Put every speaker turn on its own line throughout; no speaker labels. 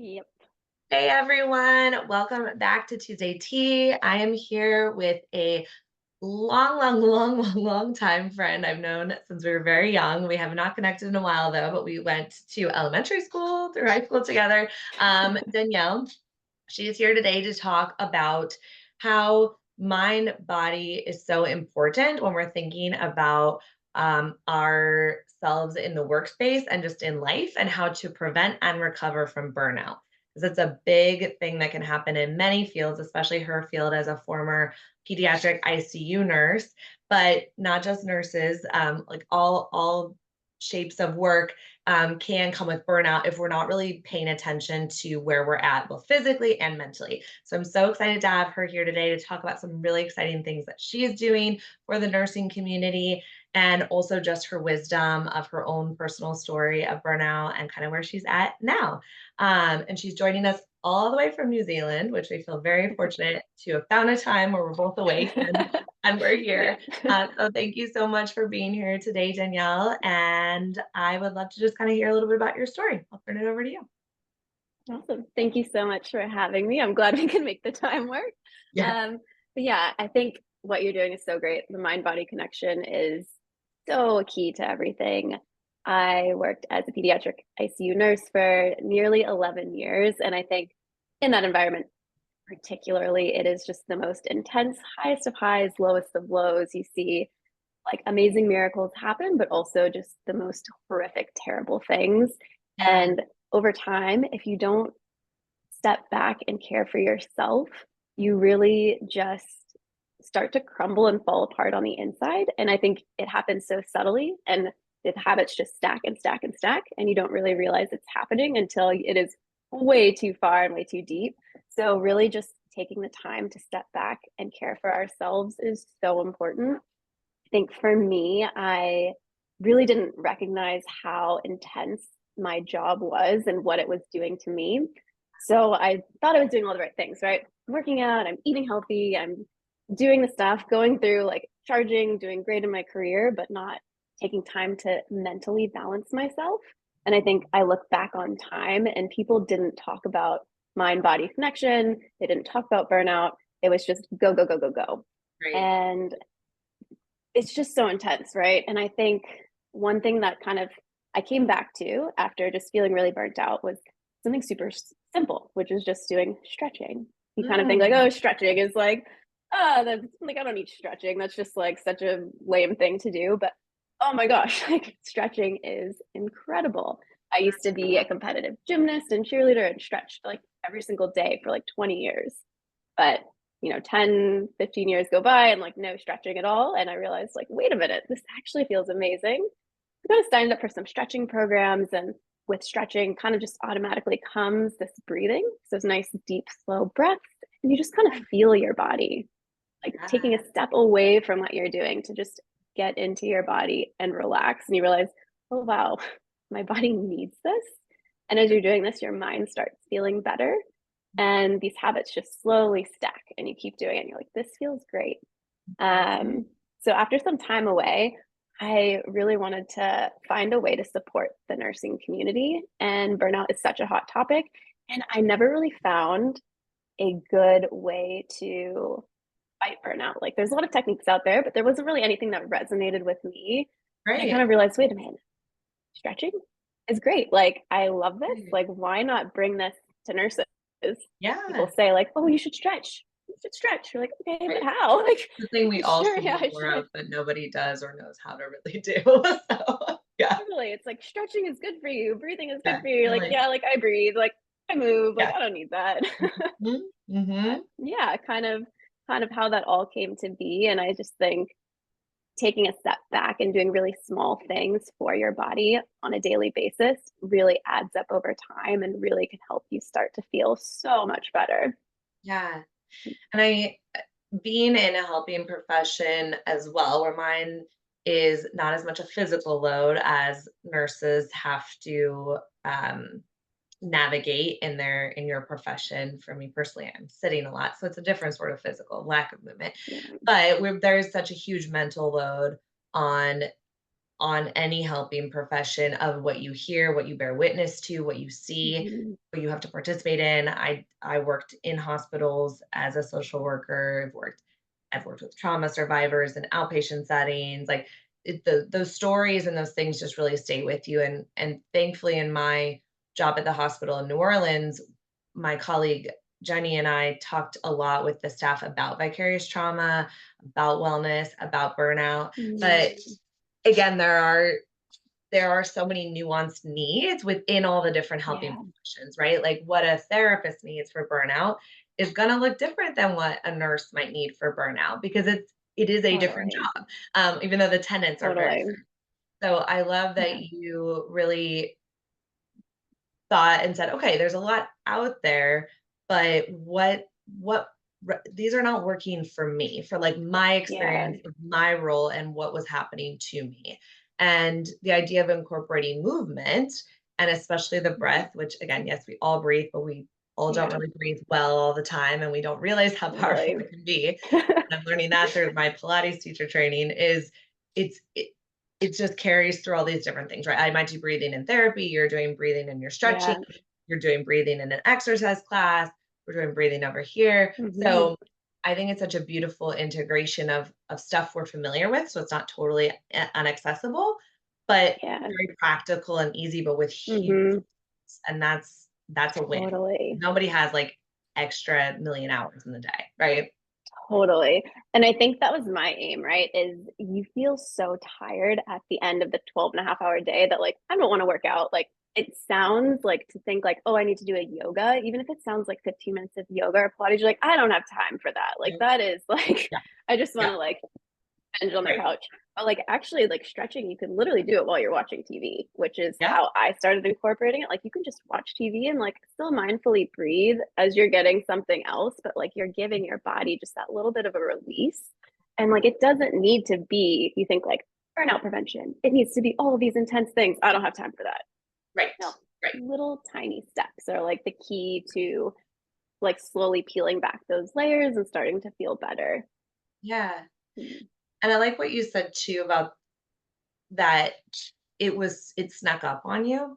Yep.
Hey everyone, welcome back to Tuesday Tea. I am here with a long time friend I've known since we were very young. We have not connected in a while though, but we went to elementary school through high school together. Danielle, she is here today to talk about how mind body is so important when we're thinking about ourselves in the workspace and just in life, and how to prevent and recover from burnout. Because it's a big thing that can happen in many fields, especially her field as a former pediatric ICU nurse, but not just nurses, like all shapes of work can come with burnout if we're not really paying attention to where we're at, both physically and mentally. So I'm so excited to have her here today to talk about some really exciting things that she is doing for the nursing community, and also just her wisdom of her own personal story of burnout and kind of where she's at now. And she's joining us all the way from New Zealand, which we feel very fortunate to have found a time where we're both awake and we're
Yeah.
here. So thank you so much for being here today, Danielle. And I would love to just kind of hear a little bit about your story. I'll turn it over to you.
Awesome. Thank you so much for having me. I'm glad we can make the time work.
Yeah.
Um, but yeah, I think what you're doing is so great. The mind body connection is so key to everything. I worked as a pediatric ICU nurse for nearly 11 years. And I think in that environment, particularly, it is just the most intense, highest of highs, lowest of lows. You see like amazing miracles happen, but also just the most horrific, terrible things.
Yeah.
And over time, if you don't step back and care for yourself, you really just start to crumble and fall apart on the inside. And I think it happens so subtly, and the habits just stack and stack and stack, and you don't really realize it's happening until it is way too far and way too deep. So, really, just taking the time to step back and care for ourselves is so important. I think for me, I really didn't recognize how intense my job was and what it was doing to me. So I thought I was doing all the right things, right? I'm working out, I'm eating healthy, I'm doing the stuff, going through like charging, doing great in my career, but not taking time to mentally balance myself. And I think I look back on time and people didn't talk about mind body connection, they didn't talk about burnout. It was just go, go, go, go, go.
Great.
And it's just so intense, right? And I think one thing that kind of I came back to after just feeling really burnt out was something super simple, which is just doing stretching. You kind of think like,
Mm,
oh, stretching is like, oh, that's like I don't need stretching. That's just like such a lame thing to do. But oh my gosh, like stretching is incredible. I used to be a competitive gymnast and cheerleader and stretched like every single day for like 20 years. But 10, 15 years go by and like no stretching at all. And I realized, like, wait a minute, this actually feels amazing. I kind of signed up for some stretching programs, and with stretching, kind of just automatically comes this breathing. So it's nice, deep, slow breaths, and you just kind of feel your body, like taking
yeah.
a step away from what you're doing to just get into your body and relax. And you realize, oh, wow, my body needs this. And as you're doing this, your mind starts feeling better. And these habits just slowly stack, and you keep doing it. And you're like, this feels great.
Mhm.
So after some time away, I really wanted to find a way to support the nursing community. And burnout is such a hot topic. And I never really found a good way to fight burnout. Like there's a lot of techniques out there, but there wasn't really anything that resonated with me. And I kind
Great.
of realized, wait a minute, stretching is great. Like I love this.
Great.
Like why not bring this to nurses? People
Yeah.
say like, "Oh, you should stretch. You should stretch." You're like, "Okay, but
Right.
how?" Like,
The thing we all
sure,
should
yeah,
do
I
more
should.
of, but nobody does or knows how to really do. So yeah.
Totally. It's like stretching is good for you. Breathing is good
Yeah.
for you. You're
You're
like,
like,
yeah, like I breathe, like I move, like
yeah.
I don't need that.
Mhm.
But
Mhm.
yeah, kind of how that all came to be. And I just think taking a step back and doing really small things for your body on a daily basis really adds up over time and really can help you start to feel so much better.
Yeah. And being in a helping profession as well, where mine is not as much a physical load as nurses have to navigate in your profession. For me personally, I'm sitting a lot, so it's a different sort of physical lack of movement.
Yeah.
But there's such a huge mental load on on any helping profession of what you hear, what you bear witness to, what you see,
Mhm.
what you have to participate in. I worked in hospitals as a social worker. I've worked with trauma survivors in outpatient settings. Like those stories and those things just really stay with you. And thankfully, in my job at the hospital in New Orleans, my colleague Jenny and I talked a lot with the staff about vicarious trauma, about wellness, about burnout. But
Mm.
again, there are so many nuanced needs within all the different helping
Yeah.
professions, right? Like what a therapist needs for burnout is going to look different than what a nurse might need for burnout because it is a different
Totally.
job, even though the tenants are very
Totally.
similar. So I love that
Yeah.
you really thought and said, okay, there's a lot out there, but what these are not working for me, for like my
Yeah.
experience of my role and what was happening to me. And the idea of incorporating movement and especially the
Mhm.
breath, which again, yes, we all breathe, but we all don't
Yeah.
really breathe well all the time and we don't realize how powerful
Totally.
it can be. And I'm learning that through my Pilates teacher training is it's it just carries through all these different things, right? I might do breathing in therapy, you're doing breathing in your stretching,
Yeah.
you're doing breathing in an exercise class, we're doing breathing over here.
Mhm.
So I think it's such a beautiful integration of stuff we're familiar with. So it's not totally unaccessible, but
Yeah.
very practical and easy, but with huge,
Mhm.
and that's a win.
Totally.
Nobody has like extra million hours in the day, right?
Totally. And I think that was my aim, right? Is you feel so tired at the end of the 12 and a half hour day that like I don't want to work out. Like it sounds like to think like, oh, I need to do a yoga, even if it sounds like 15 minutes of yoga or Pilates, you're like, I don't have time for that. Like
Yeah,
that is like
yeah,
I just want
yeah,
to like binge on the
right.
couch. But like actually like stretching, you can literally do it while you're watching TV, which is
Yeah,
how I started incorporating it. Like you can just watch TV and like still mindfully breathe as you're getting something else, but like you're giving your body just that little bit of a release. And like it doesn't need to be, you think like burnout prevention. It needs to be all of these intense things. I don't have time for that.
right,
No,
right.
little tiny steps are like the key to like slowly peeling back those layers and starting to feel better.
Yeah.
Mm.
And I like what you said too about that it snuck up on you.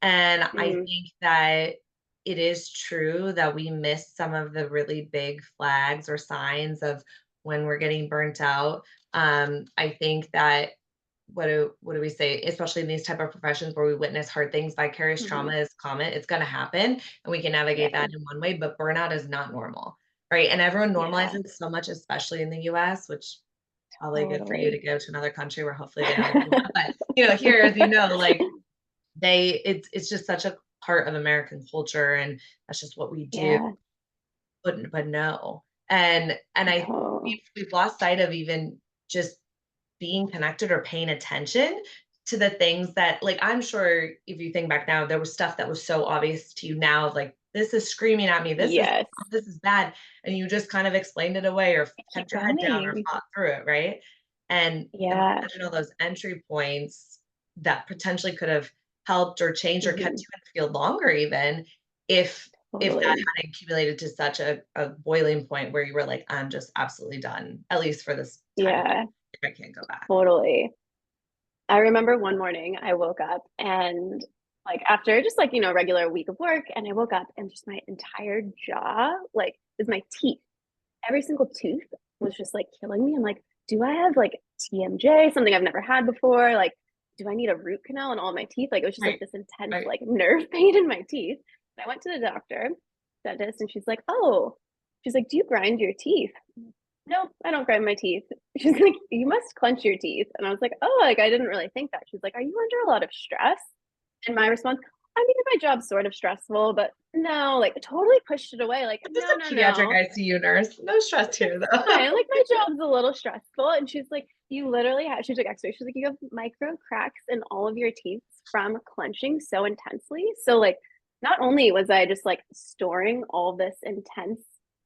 And I
Mm.
think that it is true that we miss some of the really big flags or signs of when we're getting burnt out. I think that what do we say, especially in these type of professions where we witness hard things, vicarious
Hmm.
trauma is common. It's going to happen and we can navigate
Yeah.
that in one way, but burnout is not normal. Right. And everyone
Yeah.
normalizes so much, especially in the US, which probably good for you to
Totally.
go to another country where hopefully they don't do that. But here, as like it's just such a part of American culture and that's just what we do.
Yeah.
But no. And I think
Oh,
we've lost sight of even just being connected or paying attention to the things that like I'm sure if you think back now, there was stuff that was so obvious to you now of like, this is screaming at me,
yes.
this is bad. And you just kind of explained it away or
Keep
kept your head down or
going.
fought through it, right? And
Yeah.
imagine all those entry points that potentially could have helped or changed or kept
Hmm.
you in the field longer even if that
Totally.
hadn't accumulated to such a boiling point where you were like, I'm just absolutely done, at least for this time
Yeah.
if I can't go back.
Totally. I remember one morning I woke up and like after just like, regular week of work, and I woke up and just my entire jaw, like, is my teeth. Every single tooth was just like killing me. I'm like, do I have like TMJ, something I've never had before? Like, do I need a root canal in all my teeth? Like, it was just like
Right,
this intense,
right.
like, nerve pain in my teeth. And I went to the doctor, dentist, and she's like, oh, she's like, do you grind your teeth? Nope, I don't grind my teeth. She's like, you must clench your teeth. And I was like, oh, like, I didn't really think that. She's like, are you under a lot of stress? And my response, I mean, my job's sort of stressful, but no, like totally pushed it away. Like,
I'm just
no,
a
no,
pediatric
no,
ICU nurse. No stress here though.
fine. Like my job's a little stressful. And she's like, you literally have, she's like, x-ray. She's like, you have micro cracks in all of your teeth from clenching so intensely. So like, not only was I just like storing all this intense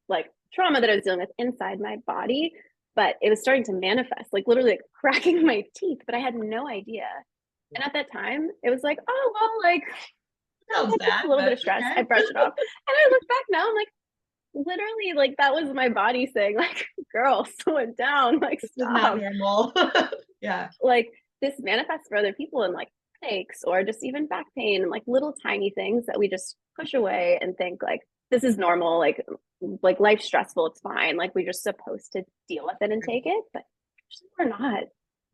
like trauma that I was dealing with inside my body, but it was starting to manifest, like literally like cracking my teeth, but I had no idea. And at that time, it was like, oh, well, like,
Sounds
just
bad,
a little bit
but
of stress. I
okay.
brushed it off. And I look back now, I'm like, literally like that was my body saying like girl slow it down, like
This is not
stop,
normal. Yeah.
like this manifests for other people in like headaches or just even back pain and like little tiny things that we just push away and think like this is normal, like life's stressful, it's fine, like we're just supposed to deal with it and take it, but we're not.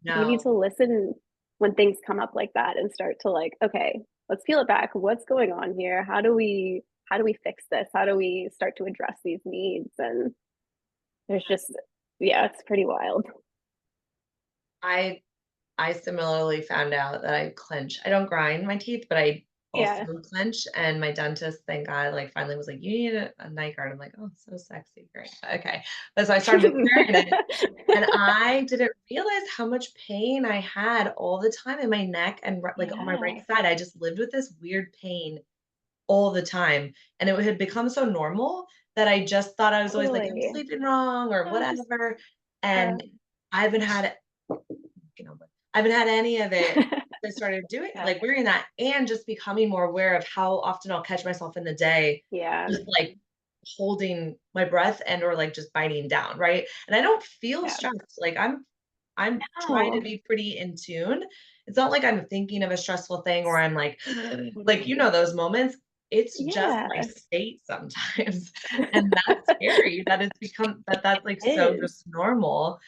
We need
No,
to listen when things come up like that and start to like, okay, let's peel it back. What's going on here? How do we fix this? How do we start to address these needs? And there's just, yeah, it's pretty wild.
I I similarly found out that I clench. I don't grind my teeth, but I also
Yeah.
clench. And my dentist, thank God, like finally was like, "You need a night guard." I'm like, "Oh, so sexy, great, okay." But so I started wearing it, and I didn't realize how much pain I had all the time in my neck and like on my right
Yeah,
side. I just lived with this weird pain all the time, and it had become so normal that I just thought I was always like, "I'm
totally.
sleeping wrong" or
Just
whatever.
yeah.
And I haven't had but I haven't had any of it since I started doing
Yeah.
like, wearing that and just becoming more aware of how often I'll catch myself in the day
Yeah.
just, like, holding my breath and or, like, just biting down, right? And I don't feel
Yeah.
stressed, like, I'm trying to
No.
be pretty in tune. It's not like I'm thinking of a stressful thing or I'm like, you
Totally.
know those moments? It's just my
Yeah.
state sometimes, and that's scary that it's become that's, like,
It
so
is.
just normal.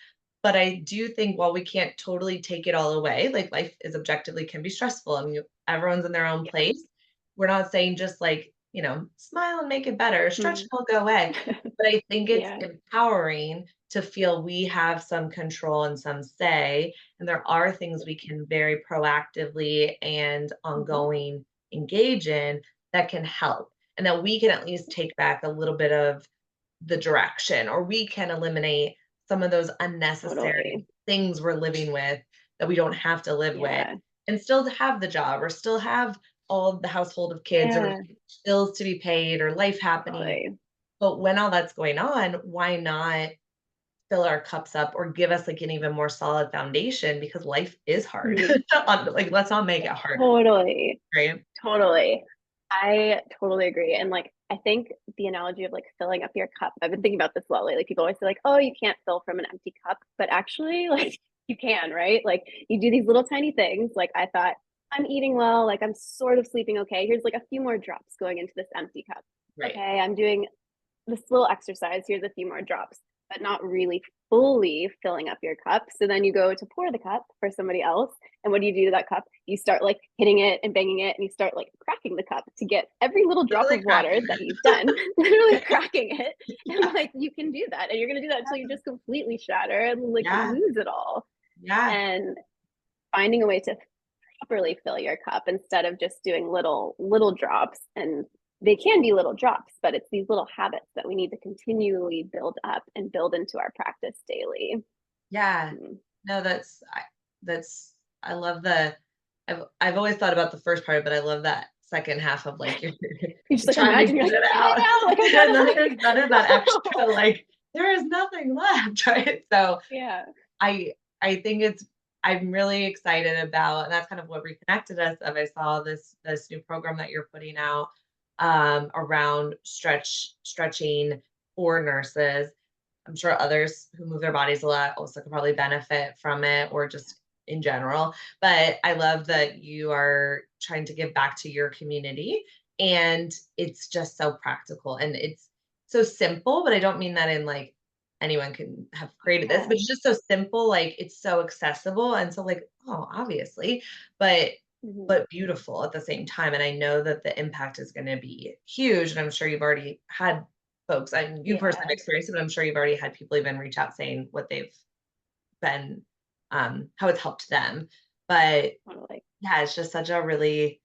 But I do think while we can't totally take it all away, like life is objectively can be stressful. I mean, everyone's in their own
Yeah.
place. We're not saying just like, smile and make it better, stretch
Mhm.
and it'll go away. But I think it's
Yeah.
empowering to feel we have some control and some say. And there are things we can very proactively and
Mhm.
ongoing engage in that can help. And that we can at least take back a little bit of the direction, or we can eliminate some of those unnecessary
Totally.
things we're living with that we don't have to live with
Yeah.
and still have the job or still have all of the household of kids or
Yeah.
bills to be paid or life happening.
Totally.
But when all that's going on, why not fill our cups up or give us like an even more solid foundation because life is hard.
Mhm.
Like, let's not make it harder,
Totally.
right?
Totally. I totally agree. And like, I think the analogy of like filling up your cup, I've been thinking about this a lot lately. People always say, like, oh, you can't fill from an empty cup. But actually, like, you can, right? Like, you do these little tiny things. Like, I thought, I'm eating well. Like, I'm sort of sleeping okay. Here's like a few more drops going into this empty cup.
Right.
Okay. I'm doing this little exercise. Here's a few more drops, but not really fully filling up your cup. So then you go to pour the cup for somebody else. And what do you do to that cup? You start like hitting it and banging it, and you start like cracking the cup to get every little drop
Literally
of water
cracking.
that you've done, literally cracking it. And
Yeah.
like you can do that. And you're going to do that until you just completely shatter and like
Yeah.
lose it all.
Yeah.
And finding a way to properly fill your cup instead of just doing little drops, and they can be little drops, but it's these little habits that we need to continually build up and build into our practice daily.
Yeah.
Mm.
No, that's I love the I've always thought about the first part, but I love that second half of like you're
You just like
trying to
imagine
get
you're like,
it
get it
out.
out, like I
And
gotta
then
like
there's that extra like there is nothing left, right? So
yeah.
I think I'm really excited about, and that's kind of what reconnected us of I saw this new program that you're putting out around stretching for nurses. I'm sure others who move their bodies a lot also could probably benefit from it or just in general. But I love that you are trying to give back to your community. And it's just so practical and it's so simple. But I don't mean that in like anyone can have created this,
Yeah.
but it's just so simple. Like it's so accessible. And so, like, oh, obviously, but
Mhm.
but beautiful at the same time. And I know that the impact is going to be huge. And I'm sure you've already had folks, I mean, you personally have
Yeah.
experienced it, but I'm sure you've already had people even reach out saying what they've been, how it's helped them. But
Totally.
yeah, it's just such a really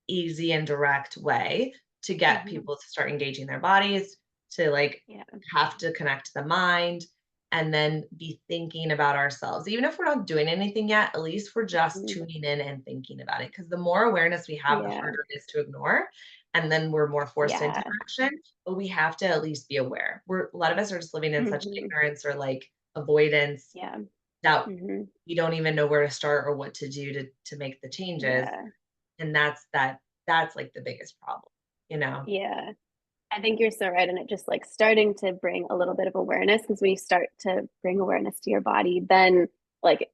easy and direct way to get
Mhm.
people to start engaging their bodies, to like
Yeah.
have to connect the mind and then be thinking about ourselves. Even if we're not doing anything yet, at least we're just
Mhm.
tuning in and thinking about it. Because the more awareness we have, the
Yeah.
harder it is to ignore. And then we're more forced into
Yeah.
action. But we have to at least be aware. A lot of us are just living in such
Mhm.
ignorance or like avoidance
Yeah.
that
Mhm.
we don't even know where to start or what to do to make the changes.
Yeah.
And that's like the biggest problem, you know?
Yeah. I think you're so right. And it just like starting to bring a little bit of awareness, because when you start to bring awareness to your body, then like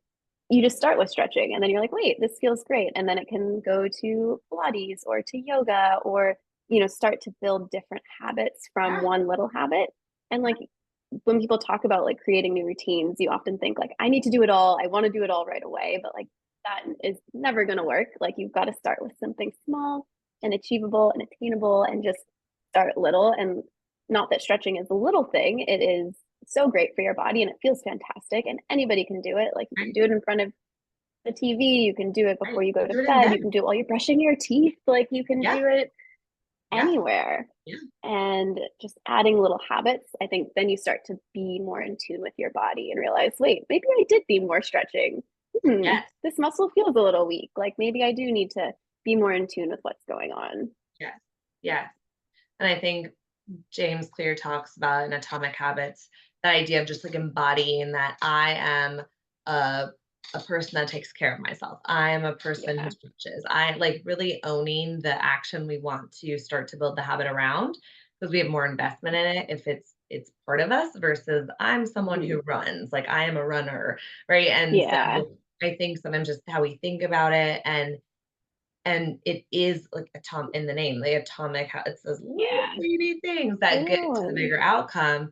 you just start with stretching and then you're like, wait, this feels great. And then it can go to Pilates or to yoga or, start to build different habits from
Yeah.
one little habit. And like when people talk about like creating new routines, you often think like, I need to do it all. I want to do it all right away. But like that is never going to work. Like you've got to start with something small and achievable and attainable and just start little. And not that stretching is a little thing, it is so great for your body and it feels fantastic. And anybody can do it. Like you can
Right.
do it in front of the TV, you can do it
Right.
before you go
Go
to
do it in
bed,
bed.
you can do it while you're brushing your teeth. Like you can
Yeah.
do it
Yeah.
anywhere.
Yeah.
And just adding little habits, I think then you start to be more in tune with your body and realize, wait, maybe I did need more stretching.
Yes.
This muscle feels a little weak. Like maybe I do need to be more in tune with what's going on.
Yes. Yes. And I think James Clear talks about in Atomic Habits, the idea of just like embodying that I am a a person that takes care of myself. I am a person who
Yeah.
stretches. I like really owning the action we want to start to build the habit around because we have more investment in it if it's part of us versus I'm someone
Mhm.
who runs, like I am a runner, right? And
Yeah.
so I think sometimes just how we think about it and it is like atom in the name, the atomic it's those little
Yeah.
teeny things that get
Little
to the
ones.
bigger outcome,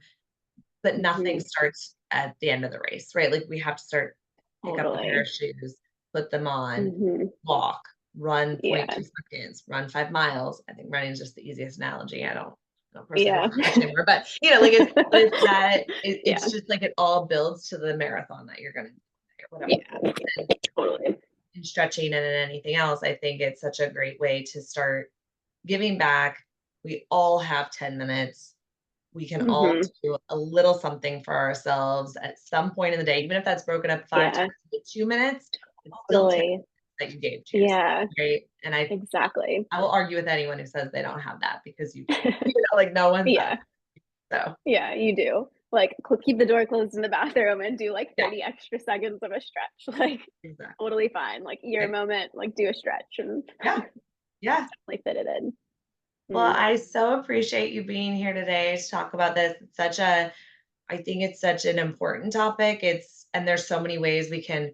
but nothing
Mhm.
starts at the end of the race, right? Like we have to start, pick up a pair of
Totally.
shoes, put them on,
Mhm.
walk, run point
Yeah.
2 seconds, run 5 miles. I think running is just the easiest analogy. I don't personally
Yeah.
don't run much anymore, but like it's that
Yeah.
it's just like it all builds to the marathon that you're gonna do or whatever.
Yeah. Totally.
In stretching and in anything else, I think it's such a great way to start giving back. We all have 10 minutes. We can all
Mhm.
do a little something for ourselves at some point in the day, even if that's broken up 5 times
Yeah.
into 2 minutes, it's still 10
Totally.
that you gave to yourself,
Yeah.
right? And
Exactly.
I will argue with anyone who says they don't have that because you do. Like no one says.
Yeah.
So,
Yeah, you do. Like, keep the door closed in the bathroom and do like
yeah,
30 extra seconds of a stretch. Like,
exactly.
totally fine. Like, your
Like,
moment, like, do a stretch and
yeah, yeah.
like fit it in.
Well,
Mm.
I so appreciate you being here today to talk about this. I think it's such an important topic. And there's so many ways we can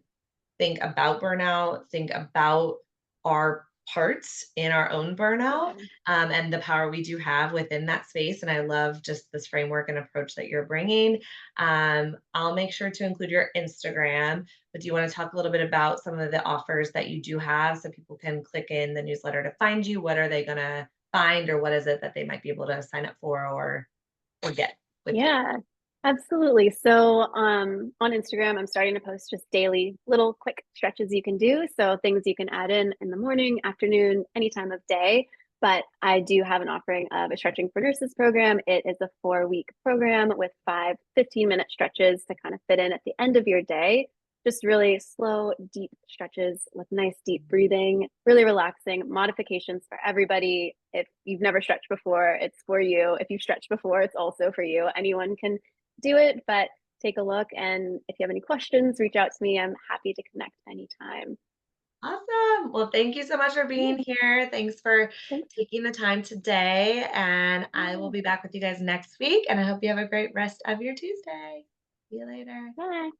think about burnout, think about our parts in our own burnout,
Yeah.
and the power we do have within that space. And I love just this framework and approach that you're bringing. I'll make sure to include your Instagram, but do you want to talk a little bit about some of the offers that you do have so people can click in the newsletter to find you? What are they going to find, or what is it that they might be able to sign up for or get with you?
Yeah, absolutely. So, on Instagram, I'm starting to post just daily little quick stretches you can do. So, things you can add in the morning, afternoon, any time of day. But I do have an offering of a Stretching for Nurses program. It is a 4-week program with 5 15-minute stretches to kind of fit in at the end of your day. Just really slow, deep stretches with nice, deep breathing, really relaxing modifications for everybody. If you've never stretched before, it's for you. If you've stretched before, it's also for you. Anyone can do it, but take a look. And if you have any questions, reach out to me. I'm happy to connect anytime.
Awesome. Well, thank you so much for
Yeah,
being here. Thanks for
thanks.
taking the time today. And I will
Yeah,
be back with you guys next week. And I hope you have a great rest of your Tuesday. See you later.
bye.